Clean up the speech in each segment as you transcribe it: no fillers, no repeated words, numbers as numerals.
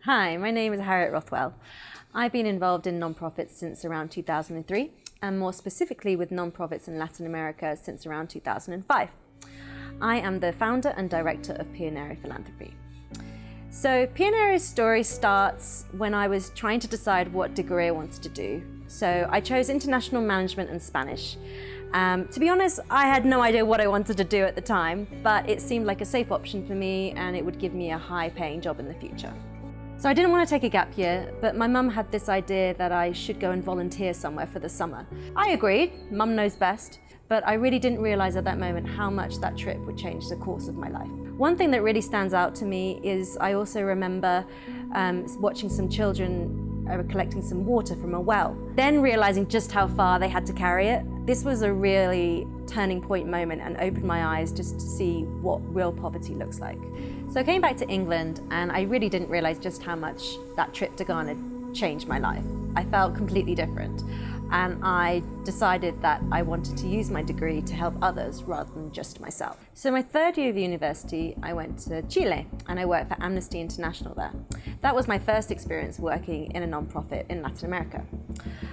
Hi, my name is Harriet Rothwell. I've been involved in nonprofits since around 2003, and more specifically with nonprofits in Latin America since around 2005. I am the founder and director of Pionero Philanthropy. So Pionero's story starts when I was trying to decide what degree I wanted to do. So I chose international management and Spanish. To be honest, I had no idea what I wanted to do at the time, but it seemed like a safe option for me and it would give me a high-paying job in the future. So I didn't want to take a gap year, but my mum had this idea that I should go and volunteer somewhere for the summer. I agreed, mum knows best, but I really didn't realize at that moment how much that trip would change the course of my life. One thing that really stands out to me is I also remember watching some children collecting some water from a well, then realizing just how far they had to carry it. This was a really turning point moment and opened my eyes just to see what real poverty looks like. So I came back to England and I really didn't realize just how much that trip to Ghana changed my life. I felt completely different. And I decided that I wanted to use my degree to help others rather than just myself. So my third year of university, I went to Chile and I worked for Amnesty International there. That was my first experience working in a nonprofit in Latin America.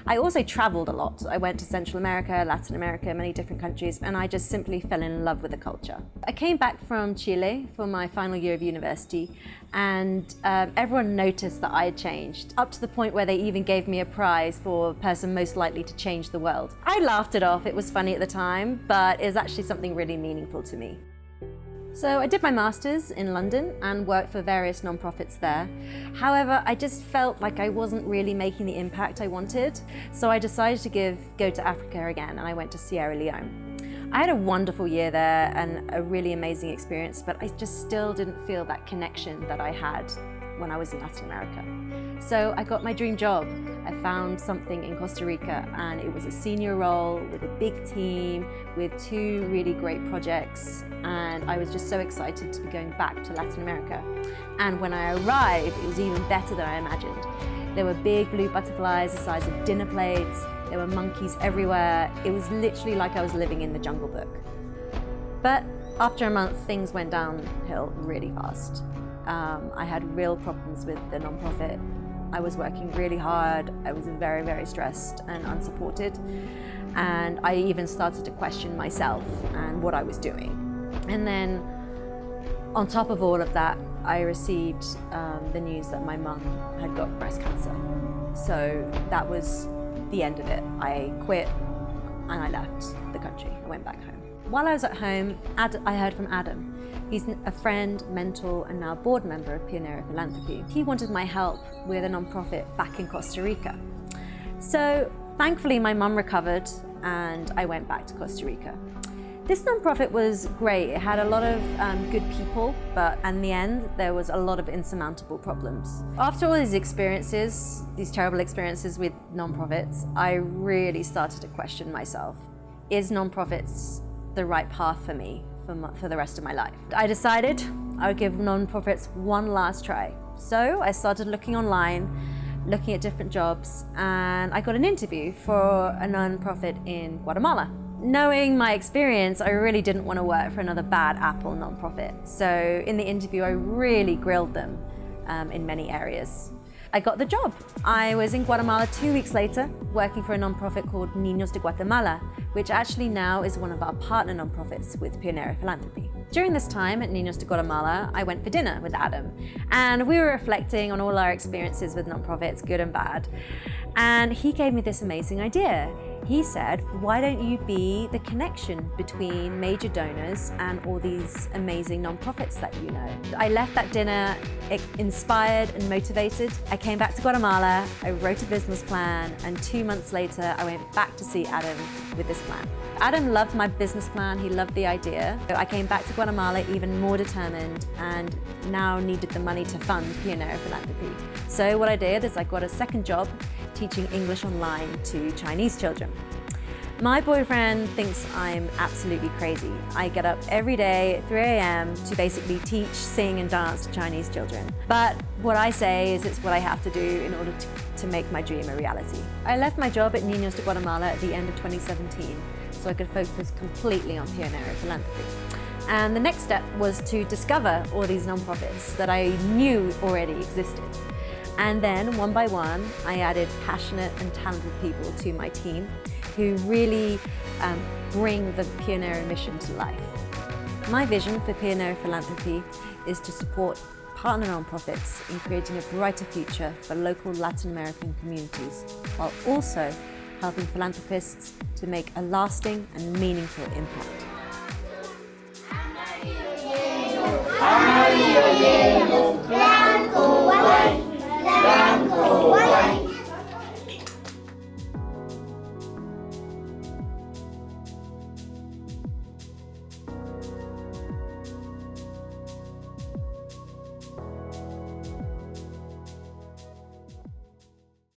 I also traveled a lot. I went to Central America, Latin America, many different countries, and I just simply fell in love with the culture. I came back from Chile for my final year of university, and everyone noticed that I had changed, up to the point where they even gave me a prize for person most likely to change the world. I laughed it off, it was funny at the time, but it was actually something really meaningful to me. So I did my master's in London and worked for various nonprofits there. However, I just felt like I wasn't really making the impact I wanted, so I decided to go to Africa again, and I went to Sierra Leone. I had a wonderful year there and a really amazing experience, but I just still didn't feel that connection that I had when I was in Latin America. So I got my dream job. I found something in Costa Rica, and it was a senior role with a big team, with 2 really great projects, and I was just so excited to be going back to Latin America. And when I arrived, it was even better than I imagined. There were big blue butterflies the size of dinner plates, there were monkeys everywhere. It was literally like I was living in the Jungle Book. But after a month, things went downhill really fast. I had real problems with the nonprofit. I was working really hard, I was very, very stressed and unsupported, and I even started to question myself and what I was doing. And then on top of all of that, I received the news that my mum had got breast cancer. So that was the end of it. I quit and I left the country. I went back home. While I was at home, I heard from Adam. He's a friend, mentor, and now board member of Pionero Philanthropy. He wanted my help with a nonprofit back in Costa Rica. So thankfully my mum recovered and I went back to Costa Rica. This nonprofit was great. It had a lot of good people, but in the end, there was a lot of insurmountable problems. After all these experiences, these terrible experiences with nonprofits, I really started to question myself. Is nonprofits the right path for me for the rest of my life? I decided I would give nonprofits one last try. So I started looking online, looking at different jobs, and I got an interview for a nonprofit in Guatemala. Knowing my experience, I really didn't want to work for another bad apple nonprofit. So in the interview, I really grilled them in many areas. I got the job. I was in Guatemala 2 weeks later, working for a nonprofit called Niños de Guatemala, which actually now is one of our partner nonprofits with Pionero Philanthropy. During this time at Niños de Guatemala, I went for dinner with Adam, and we were reflecting on all our experiences with nonprofits, good and bad. And he gave me this amazing idea. He said, why don't you be the connection between major donors and all these amazing nonprofits that you know? I left that dinner inspired and motivated. I came back to Guatemala, I wrote a business plan, and 2 months later, I went back to see Adam with this plan. Adam loved my business plan, he loved the idea. So I came back to Guatemala even more determined and now needed the money to fund Pionero Philanthropy. So what I did is I got a second job teaching English online to Chinese children. My boyfriend thinks I'm absolutely crazy. I get up every day at 3 a.m. to basically teach, sing and dance to Chinese children. But what I say is it's what I have to do in order to make my dream a reality. I left my job at Niños de Guatemala at the end of 2017 so I could focus completely on Pionero Philanthropy. And the next step was to discover all these nonprofits that I knew already existed. And then one by one, I added passionate and talented people to my team who really bring the Pionero mission to life. My vision for Pionero Philanthropy is to support partner nonprofits in creating a brighter future for local Latin American communities, while also helping philanthropists to make a lasting and meaningful impact.